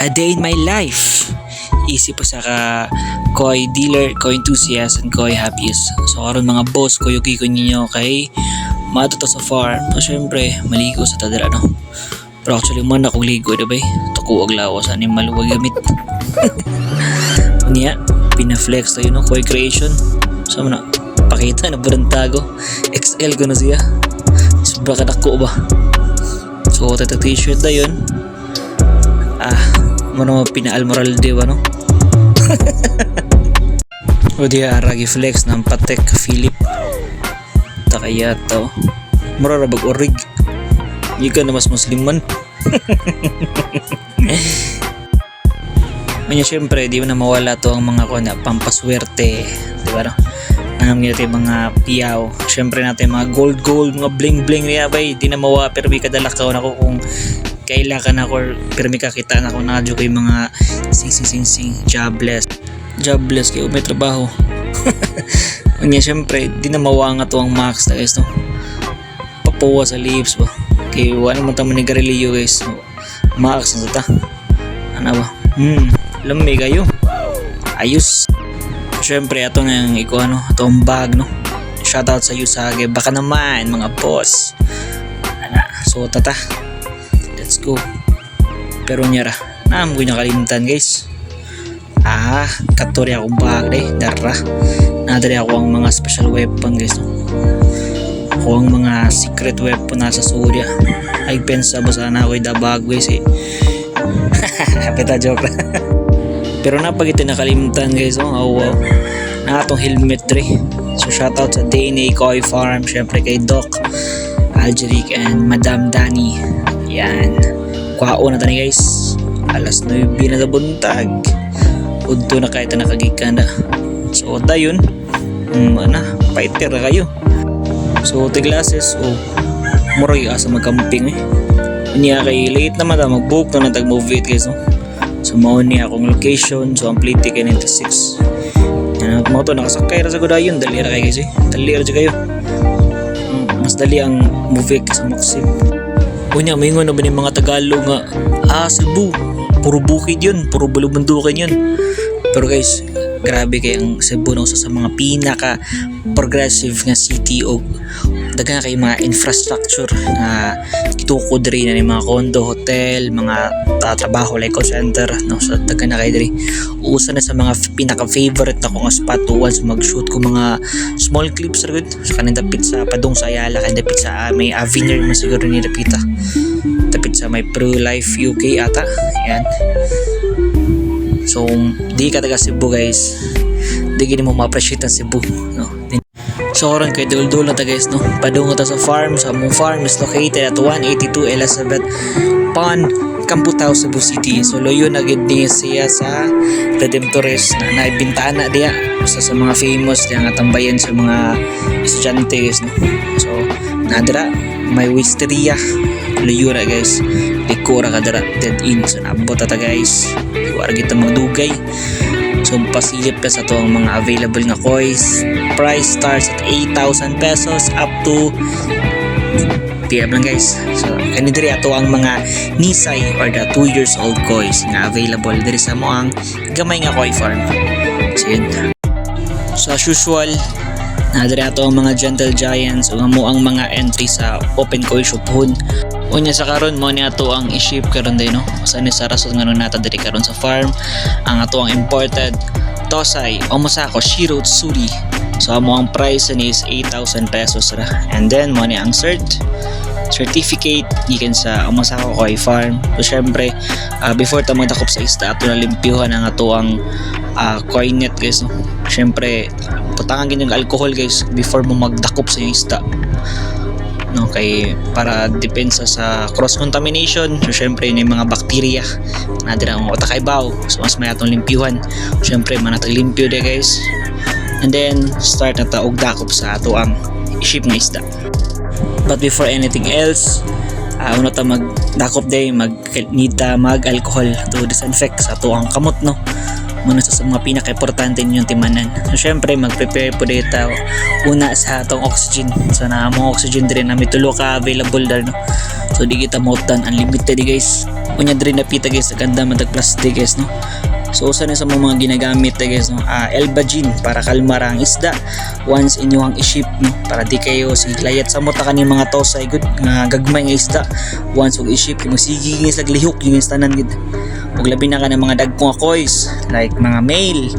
A day in my life. Easy po sa ka koi dealer, koi enthusiast, and koi happiest. So karon mga boss, kuyuki ko ninyo kay mato sa farm. So syempre, maligo sa tadara no. Pero actually man akong ligo, diba? Tukuwag lawas, aning maluwag gamit. Niya, pinaflex tayo no, koi creation. So na, pakita na tago. XL ko na siya. Sobra kadako ba? So tata t-shirt na yun. Mano pinaalmoral diba no? O diya ragi flex ng Patek Philip. Takaya to. Mararabag orig. Ika na mas musliman. Manya syempre di mo na mawala to ang mga kuna pampaswerte, di ba no? Ang mga piyaw. Syempre natin mga gold, mga bling niya bay, di na mawa pero may kadalakaw na ko kung kailangan ako pero may kakita na ko na ko yung mga sing jobless kayo may trabaho. Kanya syempre di na mawa nga to ang max na guys no? Papuwa sa lips ba kaya wala mo tamo ni Garilio guys no? Max na ta ano ba lamay kayo ayos. Syempre ato na yung iko ano atong bag no, shoutout sa Usage baka naman mga boss so tata let's go. Pero nyara naam ko nakalimutan guys. Katori akong bag dara nadari ako ang mga special weapon guys no? Ako ang mga secret weapon nasa Surya ay pensa ba sana ako'y dabag guys peta joke. Pero napagiti nakalimutan guys wow na atong helmet so shoutout sa DNA Koi Farm syempre kay Doc Aljeric and Madam Dani. Yan kwao na tani guys alas 9 na buntag udto na kahit nakagikan na so dayon fighter na kayo so tiglases murag asa magkamping niya kay late naman mag-book na tag movie guys no? So mao ni akong location so ang plate kay 96 yan mo to nakasakay ra sa gudayon dali ra kay guys dali ra kayo mas dali ang movie sa Maxim. Unya mingon na ba ni mga Tagalog nga Cebu puro bukid yun puro bulubundukan yun pero guys grabe kay ang Cebu na usa sa mga pinaka progressive nga city o daghan kay mga infrastructure na itukod diri na ni mga condo, hotel, mga trabaho like call center no so daghan na kay diri usa na sa mga pinaka favorite na ko nga spot once mag-shoot ko mga small clips ra gud sa kanin dapit sa padung sa Ayala kan dapit sa may Avenir man siguro ni dapita dapit sa may Pro Life UK ata yan. So di ka taga Cebu guys di gini mo ma-appreciate ang Cebu no. So karon kay dul na ta guys no padung ta sa farm sa among farm is located at 182 Elizabeth Pond Camputao, Cebu City. So loyo na gid ni siya sa Redemptores na naibintana diya sa mga famous diya nga tambayan sa mga estudyante guys no. So nadra may wisteria loyo ra guys likura kadara dead in so naabot ta guys wala kita magdugay. So pasilip ka sa to ang mga available nga coins. Price starts at 8,000 pesos up to PM lang guys. So kani diri ato ang mga Nisay or the 2 years old coins nga available diri sa mo ang gamay nga koi farm. So yun. So as usual nadiri ato ang mga Gentle Giants ug amo ang mga entry sa open koi shopon. Unya sa karon mo ni ato ang i-ship karon day no. Usa ni sa rason ngano nata diri karon sa farm ang ato ang imported Tosay Omasako Shiro Tsuri. So amo ang price ni is 8,000 pesos ra. And then mo ni ang certificate gikan sa Omasako Koi Farm. So syempre before ta magdakop sa isda ato na limpyuhan ang ato ang koi net guys no. Syempre putangan gid yung alcohol guys before mo magdakop sa isda. No kay para depensa sa cross contamination so syempre ni mga bakterya na dira ang utakay baw so mas may atong limpyuhan syempre manatag limpyo de guys and then start na ta og dakop sa ato ang i-ship nga isda. But before anything else una ta magdakop day need ta mag alcohol to disinfect sa ato ang kamot no muna sa mga pinaka-importante ninyong timanan. So syempre mag-prepare po dito una sa atong oxygen. So na mo oxygen din na may tulo ka available dar no. So di kita mautan unlimited guys. Unya din napita guys ganda matag plastic guys no. So usa na sa mga ginagamit guys no, Elbagin para kalmar ang isda once inyong i-ship no, para di kayo siglayat sa mota kaning mga tosay good nga gagmay nga isda once ug i-ship mo sige sa lihok yung tanan gid. Ug labi na ka ng mga dagkong koys like mga male.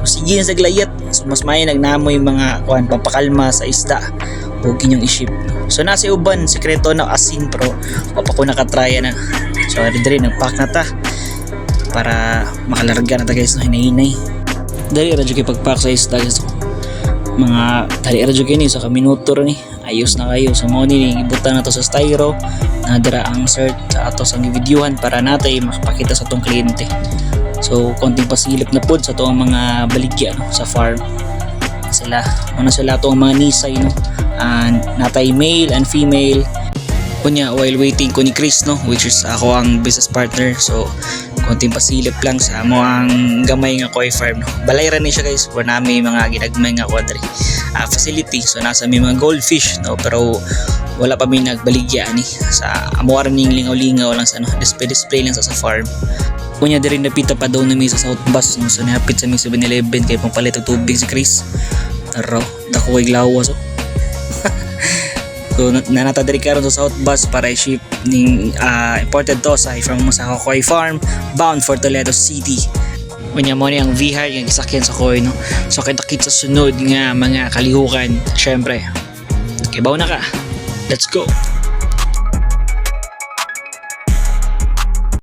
So sige sa glayat, so mas may nagnamoy mga kuan pampakalma sa isda ug inyong i-ship. So nasa uban sekreto na asin pro o pa ko nakatry na. So dire nagpack na ta para makalarga na ta guys no, hinay-hinay. Dali ra jud kay pagpack sa isda guys. Mga dali ra jud kay ni sa minuto ni. Ayos na kayo. So mo ni ibutan na to sa styro. Nadira ang cert sa ato sa videohan para natay makapakita sa tong kliyente. So konting pasilip na pod sa tong mga baligya no, sa farm. Sila tong mga nisay no. Natay male and female. Kunya while waiting ko ni Chris no, which is ako ang business partner. So konting pasilip lang sa mo ang gamay nga koi farm no. Balay ra ni siya guys, for nami mga ginagmay nga quadri facility. So nasa may mga goldfish no, pero wala pa may nagbaligya ni sa amo ning lingaw-lingaw lang sa no, display lang sa farm. Kunya diri napita pa daw na may sa South Bus no, so nahapit sa may 7-Eleven kay pampalit og tubig si Chris. Taro, dako kay glawas oh. So nanata diri karon sa South Bus para i-ship ning imported tosay from sa Koi Farm bound for Toledo City. Unya mo ni ang VR yung isakyan sa Koi no. So kita-kit sa sunod nga mga kalihukan syempre. Kibaw na ka. Let's go.